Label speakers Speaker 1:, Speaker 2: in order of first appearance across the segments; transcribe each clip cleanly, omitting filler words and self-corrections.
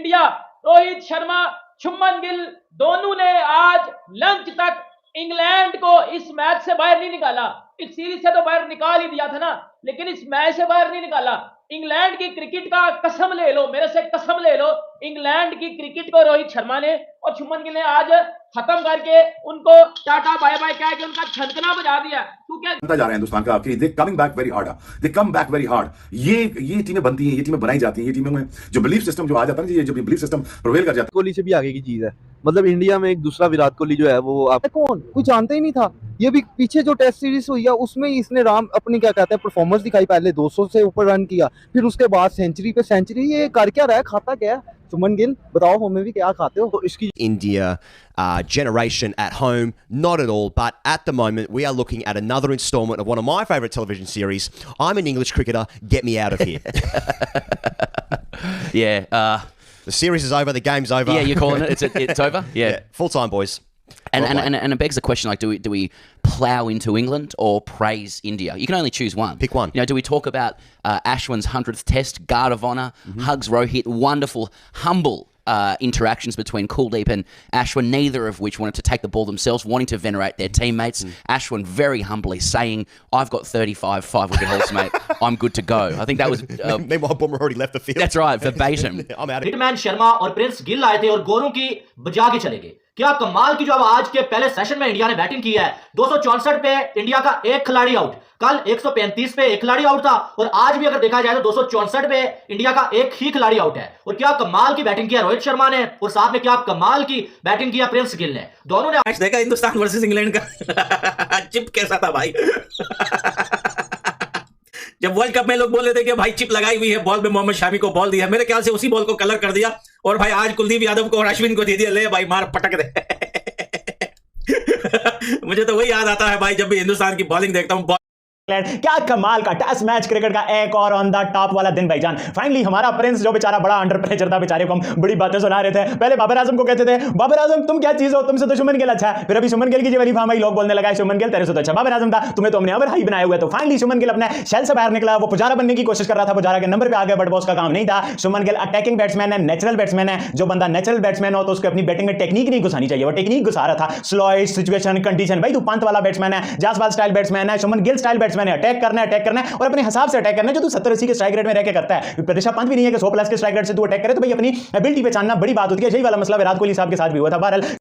Speaker 1: India, Rohit Sharma, Shubman Gill दोनों ने आज लंच तक इंग्लैंड को इस मैच से बाहर नहीं निकाला। इस सीरीज से तो बाहर निकाल ही दिया था ना, लेकिन इस मैच से बाहर नहीं निकाला। इंग्लैंड की क्रिकेट का कसम ले लो, मेरे से कसम ले लो, इंग्लैंड की क्रिकेट को रोहित शर्मा ने और शुभमन गिल ने आज खत्म करके उनको टाटा बाय बाय कह के उनका छनकना बजा दिया।
Speaker 2: बनता जा रहा है हिंदुस्तान का कि they coming back very hard, they come back very hard. ये टीमें बनती हैं, ये टीमें बनाई जाती हैं, ये टीमों में जो बिलीफ सिस्टम जो आ जाता है ना, ये जो बिलीफ सिस्टम प्रिवेल कर जाता है।
Speaker 3: कोहली से भी आगे की चीज है। मतलब इंडिया में एक दूसरा विराट कोहली जो है वो आप कौन कोई जानता ही नहीं था। ये भी पीछे जो टेस्ट सीरीज हुई है उसमें इसने राम अपनी क्या कहते हैं परफॉर्मेंस दिखाई, पहले 200 से ऊपर रन किया, फिर उसके बाद सेंचुरी पे सेंचुरी। ये कर क्या रहा है, खाता क्या है? शुभमन गिल बताओ हमें भी क्या खाते हो। तो इसकी
Speaker 4: India generation at home, not at all, but at the moment we are looking at another installment of one of my favourite television series. I'm an English cricketer, get me out of here.
Speaker 5: Yeah.
Speaker 4: The series is over, the game's over.
Speaker 5: Yeah, you're calling it. It's over. Yeah.
Speaker 4: Full time, boys.
Speaker 5: And it begs the question: like, do we plow into England or praise India? You can only choose one.
Speaker 4: Pick one.
Speaker 5: You know, do we talk about Ashwin's 100th Test, guard of honour, hugs Rohit, wonderful, humble interactions between Kuldeep and Ashwin, neither of which wanted to take the ball themselves, wanting to venerate their teammates. Ashwin very humbly saying, "I've got 35 5-wicket hauls, mate. I'm good to go." I think that was.
Speaker 4: Meanwhile, Bumrah already left the field.
Speaker 5: That's right, verbatim.
Speaker 4: I'm out of here.
Speaker 6: Hitman Sharma और Prince Gill आए थे और गोरों की बजा के चले गए। क्या कमाल की जो अब आज के पहले सेशन में इंडिया ने बैटिंग की है। 264 पे इंडिया का एक खिलाड़ी आउट, कल 135 पे एक खिलाड़ी आउट था, और आज भी अगर देखा जाए तो 264 पे इंडिया का एक ही खिलाड़ी आउट है। और क्या कमाल की बैटिंग किया रोहित शर्मा ने, और साथ में क्या कमाल की बैटिंग किया प्रिंस गिल ने। दोनों ने
Speaker 7: मैच देखा हिंदुस्तान वर्सेस इंग्लैंड का चिप कैसा था भाई। जब वर्ल्ड कप में लोग बोल रहे थे कि भाई चिप लगाई हुई है बॉल में, मोहम्मद शामी को बॉल दिया, मेरे ख्याल से उसी बॉल को कलर कर दिया, और भाई आज कुलदीप यादव को और अश्विन को दे दिया, ले भाई मार पटक दे। मुझे तो वही याद आता है भाई जब भी हिंदुस्तान की बॉलिंग देखता हूँ।
Speaker 8: क्या कमाल का टेस्ट मैच क्रिकेट का एक और ऑन द टॉप वाला दिन भाईजान। फाइनली हमारा प्रिंस जो बेचारा बड़ा अंडर प्रेशर था, बेचारे को हम बड़ी बातें सुना रहे थे। पहले बाबर आजम को कहते थे बाबर आजम तुम क्या चीज हो, तुमसे तो शुभमन गिल अच्छा है। फिर अभी शुभमन गिल की जवानी फार्म लोग बोलने लगा शुभमन गिल तेरे से तो अच्छा बाबर आजम था, तुम्हें तो हमने अवर हाई बनाया हुआ है। तो फाइनली शुभमन गिल अपने शेल से बाहर निकला, वो पुजारा बनने की कोशिश कर रहा था, पुजारा के नंबर पे आ गया, बट बॉस का काम नहीं था। शुभमन गिल अटैकिंग बैट्समैन है, नेचुरल बैट्समैन है। जो बंदा नेचुरल बैट्समैन हो तो उसको अपनी बैटिंग में टेक्निक नहीं घुसानी चाहिए, वो टेक्निक घुसा रहा था। स्लॉइस सिचुएशन कंडीशन, भाई तू पंत वाला बैट्समैन है, जासवाल स्टाइल बैट्समैन है, शुभमन गिल स्टाइल बैट्समैन है। अटैक करना है और अपने हिसाब से अटैक करना है, जो तू 70-80 के स्ट्राइक रेट में रह के करता है। ऋषभ पंत भी नहीं है कि 100+ के स्ट्राइक रेट से तू अटैक करे, तो भाई अपनी एबिलिटी पहचानना बड़ी बात होती है। यही वाला मसला विराट कोहली साहब के साथ भी हुआ था। बहरहाल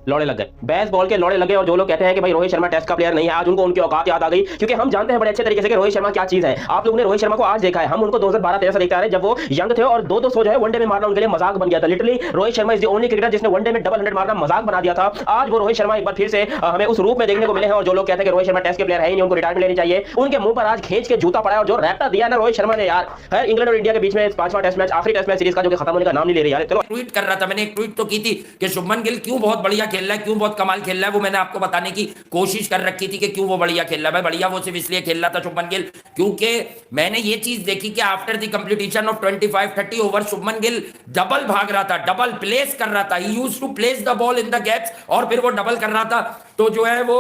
Speaker 9: लौड़े लग गए, बैस बॉल के लौड़े लगे, और जो लोग कहते हैं कि भाई रोहित शर्मा टेस्ट का प्लेयर नहीं है, आज उनको उनकी औकात याद आ गई, क्योंकि हम जानते हैं बड़े अच्छे तरीके से कि रोहित शर्मा क्या चीज है। आप लोगों ने रोहित शर्मा को आज देखा है, हम उनको 2012-13 से देखते आ रहे हैं, जब वो यंग थे और 200 जो है वनडे में मारना उनके लिए मजाक बन गया था। Literally Rohit Sharma is the only cricketer जिसने वनडे में डबल 100 मारना मजाक बना दिया था। आज वो रोहित शर्मा एक बार फिर से हमें उस रूप में देखने को मिले हैं, और जो लोग कहते हैं कि रोहित शर्मा टेस्ट के प्लेयर है ही नहीं, उनको रिटायरमेंट लेनी चाहिए, उनके मुंह पर आज खींच के जूता पड़ा है। और जो रैप्टा दिया ना रोहित शर्मा ने यार, खैर इंग्लैंड और इंडिया के बीच में 5वां टेस्ट मैच, आखिरी टेस्ट मैच सीरीज का, जो कि खत्म होने का नाम नहीं ले रही यार। चलो
Speaker 10: ट्वीट कर रहा था, मैंने एक ट्वीट तो की थी कि शुभमन गिल क्यों बहुत बढ़िया खेल रहा है, क्यों बहुत कमाल खेल रहा है, वो मैंने आपको बताने की कोशिश कर रखी थी कि क्यों वो बढ़िया खेल रहा है। भाई बढ़िया वो सिर्फ इसलिए खेल रहा था शुभमन गिल, क्योंकि मैंने ये चीज देखी कि after the completion of 25-30 over Shubman Gill double भाग रहा था, डबल प्लेस कर रहा था। He used to place the ball in the gaps, और फिर वो डबल कर रहा था, तो जो है वो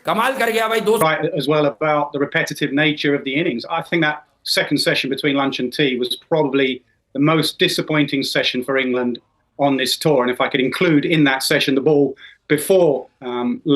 Speaker 10: कमाल कर गया भाई। दोस्त
Speaker 11: right as well about the repetitive nature of the innings. I think that second session between lunch and tea was probably the most disappointing session for England on this tour, and if I could include in that session the ball before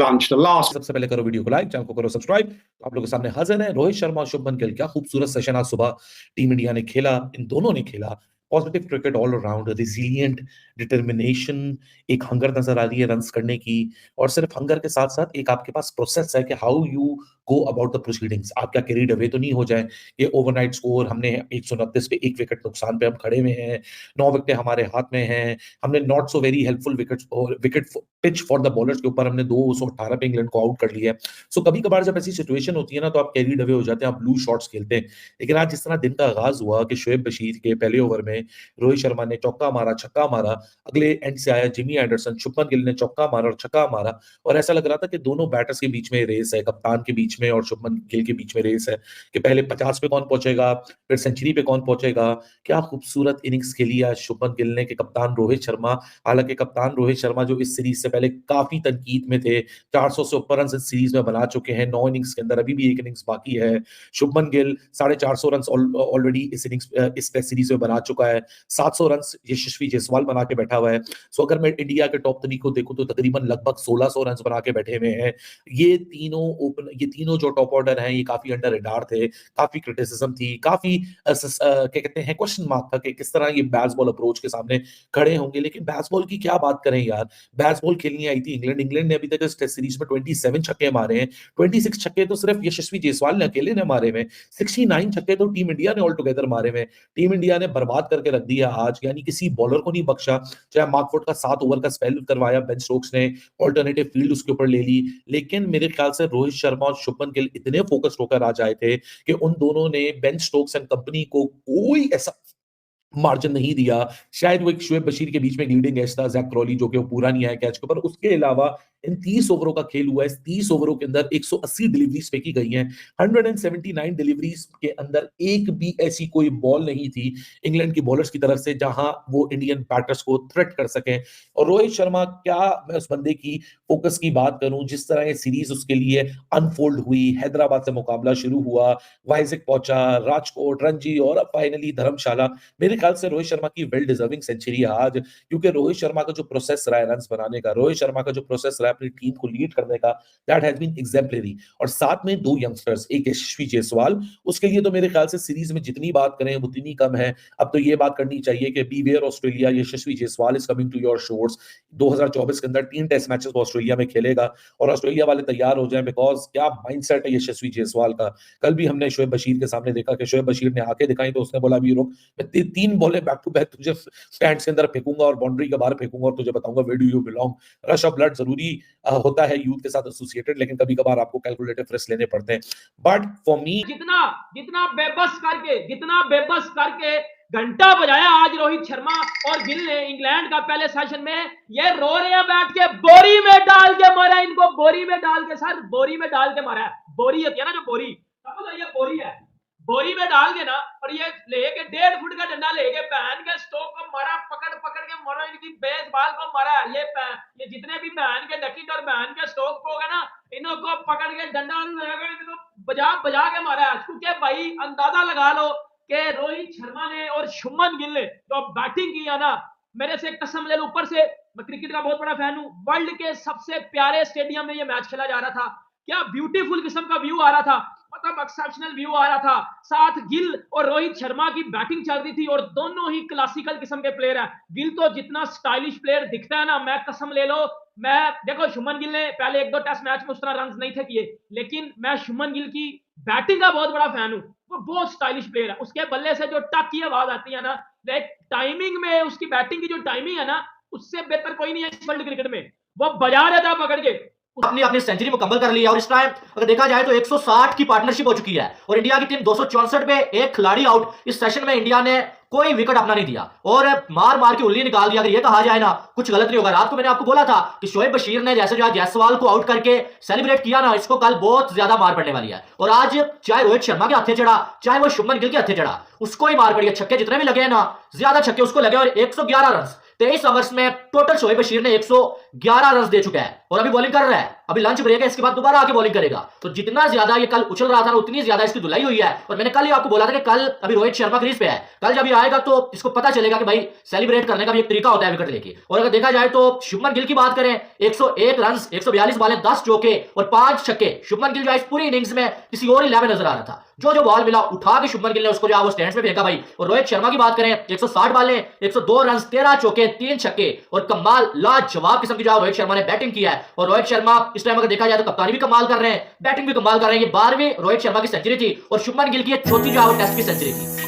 Speaker 11: lunch, the last.
Speaker 12: सबसे पहले करो video को like, channel को करो subscribe. आप लोगों के सामने हाजिर है रोहित शर्मा और शुभमन गिल। क्या खूबसूरत सेशन आज सुबह टीम इंडिया ने खेला, इन दोनों ने खेला। Positive cricket all around, resilient, determination, एक हंगर नजर आ रही है रन्स करने की, और सिर्फ हंगर के साथ साथ एक आपके पास प्रोसेस है कि how you go about the proceedings. आप क्या कैरीड अवे तो नहीं हो जाए। ये ओवरनाइट स्कोर, हमने 129 पे 1 विकेट नुकसान पे हम खड़े हुए हैं, 9 विकेटें हमारे हाथ में हैं, हमने not so very helpful wicket pitch for the bowlers के ऊपर हमने 218 पे इंग्लैंड को आउट कर लिया है। सो कभी कभार जब ऐसी सिचुएशन होती है ना, तो आप कैरीड अवे हो जाते हैं, आप ब्लू शॉट्स खेलते हैं। लेकिन आज जिस तरह दिन का आगाज हुआ कि शोएब बशीर के पहले ओवर में रोहित शर्मा ने चौका मारा, छक्का मारा, अगले एंड से आया जिमी एंडरसन, शुभमन गिल ने चौका मारा और छक्का मारा, और ऐसा लग रहा था कि दोनों बैटर्स के बीच में रेस है, कप्तान के बीच बीच में और शुभमन गिल के बीच में रेस है कि पहले 50 पे कौन पहुंचेगा, फिर सेंचुरी पे कौन पहुंचेगा। क्या खूबसूरत इनिंग्स खेली आज शुभमन गिल ने कि कप्तान रोहित शर्मा, हालांकि कप्तान रोहित शर्मा जो इस सीरीज से पहले काफी तनकीद में थे, 400 से ऊपर रन इस सीरीज में बना चुके हैं 9 इनिंग्स के अंदर, अभी भी एक इनिंग्स बाकी है। शुभमन गिल 450 रन ऑलरेडी इस टेस्ट सीरीज में बना चुका है, 700 रन यशस्वी जायसवाल बना के बैठा हुआ है। सो अगर मैं इंडिया के टॉप 3 को देखूं तो तकरीबन लगभग 1600 रन बना के बैठे हुए हैं। ये तीनों जो टॉप ऑर्डर हैं ये काफी अंडर रेडार थे, काफी क्रिटिसिज्म थी, काफी क्या कहते हैं क्वेश्चन मार्क था कि किस तरह ये बैट्सबॉल अप्रोच के सामने खड़े होंगे। लेकिन बैट्सबॉल की क्या बात करें यार, बैट्सबॉल खेलनी आई थी इंग्लैंड ने अभी तक इस टेस्ट सीरीज में 27 छक्के मारे हैं, 26 छक्के तो सिर्फ यशस्वी जायसवाल ने अकेले ने मारे हैं, 69 छक्के तो टीम इंडिया ने ऑल टुगेदर मारे हैं। टीम इंडिया ने बर्बाद करके रख दिया आज, यानी किसी बॉलर को नहीं बख्शा। चाहे मार्कवुड का 7 ओवर का स्पेल करवाया बेन स्टोक्स ने, ऑल्टरनेटिव फील्ड उसके ऊपर ले ली, लेकिन मेरे ख्याल से रोहित शर्मा और शुभमन गिल इतने फोकस्ड होकर आज आए थे कि उन दोनों ने बेन स्टोक्स एंड कंपनी को कोई ऐसा मार्जिन नहीं दिया। शायद वो एक शोएब बशीर के बीच में लीडिंग एज था, जैक क्रॉली जो कि वो पूरा नहीं आया कैच के ऊपर। उसके अलावा इन 30 ओवरों का खेल हुआ है, इस 30 ओवरों के अंदर 180 डिलीवरीज फेंकी गई हैं, 179 डिलीवरीज के अंदर एक भी ऐसी कोई बॉल नहीं थी इंग्लैंड की बॉलर्स की तरफ से जहां वो इंडियन बैटर्स को थ्रेट कर सकें। और रोहित शर्मा, क्या मैं उस बंदे की फोकस की बात करूं, जिस तरह ये सीरीज उसके लिए अनफोल्ड हुई, हैदराबाद से मुकाबला शुरू हुआ, वाइजक पहुंचा, राजकोट, रणजी और अब फाइनली धर्मशाला। मेरे ख्याल से रोहित शर्मा की वेल डिजर्विंग सेंचुरी है आज, क्योंकि रोहित शर्मा का जो प्रोसेस रहा है रन्स बनाने का, रोहित शर्मा का जो प्रोसेस रहा है अपनी टीम को लीड करने का, दैट हैज बीन एग्जाम्पलरी। और साथ में 2 यंगस्टर्स, एक यशस्वी जायसवाल, उसके लिए तो मेरे ख्याल से सीरीज में जितनी बात करें उतनी कम है। अब तो ये बात करनी चाहिए कि beware Australia, Yashasvi Jaiswal is coming to your shores. 2024 के अंदर 3 टेस्ट मैचेस वो ऑस्ट्रेलिया में खेलेगा और ऑस्ट्रेलिया वाले तैयार हो जाएं, बिकॉज क्या माइंडसेट है यशस्वी जायसवाल का। कल भी हमने शोएब बशीर के सामने देखा कि शोएब बशीर ने आके दिखाई तो उसने बोला अभी रुक, मैं 3 बॉलें बैक टू बैक तुझे स्टैंड्स के अंदर फेंकूंगा और बाउंड्री के बाहर फेंकूंगा और तुझे बताऊंगा where do you belong. Rush of blood जरूरी होता है यूथ के साथ एसोसिएटेड, लेकिन कभी कभार आपको कैलकुलेटिव रिस्क लेने पड़ते हैं। बट फॉर मी
Speaker 1: जितना बेबस करके घंटा बजाया आज रोहित शर्मा और गिल ने इंग्लैंड का पहले सेशन में, ये रो रहे हैं बैठ के, बोरी में डाल के मारा इनको, बोरी में डाल के, सर बोरी में डाल के मारा है। बोरी होती है ना जो बोरी, समझ ये बोरी है, बोरी में डाल के ना, और ये लेके 1.5 फुट का डंडा लेके पहन के स्टोक को मारा, पकड़ के मारा, इनकी बेसबॉल को मारा। ये जितने भी पहन के डकिट और पहन के स्टोक को होगा ना, इनको पकड़ के डंडा बजा के मारा है। क्योंकि भाई अंदाजा लगा लो कि रोहित शर्मा ने और शुभमन गिल ने जो बैटिंग की है ना, मेरे से कसम ले लो, ऊपर से मैं क्रिकेट का बहुत बड़ा फैन हूं, वर्ल्ड के सबसे प्यारे स्टेडियम में ये मैच खेला जा रहा था। क्या ब्यूटीफुल किस्म का व्यू आ रहा था, मतलब एक्सेप्शनल व्यू आ रहा था। साथ गिल और रोहित शर्मा की बैटिंग चल रही थी और दोनों ही क्लासिकल किस्म के प्लेयर हैं। गिल तो जितना स्टाइलिश प्लेयर दिखता है ना, मैं कसम ले लो, मैं देखो शुभमन गिल ने पहले 1-2 टेस्ट मैच में उस तरह रन नहीं थे किए, लेकिन मैं शुभमन गिल की बैटिंग का बहुत बड़ा फैन हूं। वो बहुत स्टाइलिश प्लेयर है, उसके बल्ले से जो टक की आवाज आती है ना, टाइमिंग में उसकी बैटिंग की जो टाइमिंग है ना, उससे बेहतर कोई नहीं है इस वर्ल्ड क्रिकेट में। वो बजा रहा था पकड़ के,
Speaker 6: अपनी अपनी सेंचुरी मुकम्मल कर ली है और इस टाइम अगर देखा जाए तो 160 की पार्टनरशिप हो चुकी है और इंडिया की टीम 264 पे एक खिलाड़ी आउट। इस सेशन में इंडिया ने कोई विकेट अपना नहीं दिया और मार के उल्ली निकाल दिया। अगर ये कहा जाए ना कुछ गलत नहीं होगा। रात को मैंने आपको बोला था कि शोएब बशीर ने जैसे जो जायसवाल को आउट करके सेलिब्रेट किया ना, इसको कल बहुत ज्यादा मार पड़ने वाली है। और आज चाहे रोहित शर्मा के हत्थे चढ़ा, चाहे वो शुभमन गिल के हत्थे चढ़ा, उसको ही मार पड़ी है। छक्के जितने भी लगे हैं ना, ज्यादा छक्के उसको लगे और 111 रन 23 ओवर्स में टोटल शोएब बशीर ने 111 रन दे चुका है और अभी बॉलिंग कर रहा है। अभी लंच ब्रेक है, इसके बाद दोबारा आके बॉलिंग करेगा। तो जितना ज्यादा ये कल उछल रहा था ना, उतनी ज्यादा इसकी धुलाई हुई है। और मैंने कल ही आपको बोला था कि कल अभी रोहित शर्मा क्रीज पे है, कल जब ये आएगा तो इसको पता चलेगा कि भाई सेलिब्रेट करने का भी एक तरीका होता है विकेट लेके। और अगर देखा जाए तो शुभमन गिल की बात करें, 101 रन, 142 बॉलें, 10 चौके और 5 छक्के। शुभमन गिल जो इस पूरी इनिंग्स में किसी और 11 नजर आ रहा था। जो बॉल मिला उठा के शुभमन गिल ने उसको जो वो स्टैंड्स पे फेंका भाई। और रोहित शर्मा की बात करें, 160 बॉलें, 102 रन, 13 चौके, 3 छक्के और कमाल लाजवाब किस्म की जो रोहित शर्मा ने बैटिंग की है। और रोहित शर्मा इस टाइम अगर देखा जाए तो कप्तानी भी कमाल कर रहे हैं, बैटिंग भी कमाल कर रहे हैं। ये 12वीं रोहित शर्मा की सेंचुरी थी और शुभमन गिल की 4थी जो टेस्ट की सेंचुरी थी।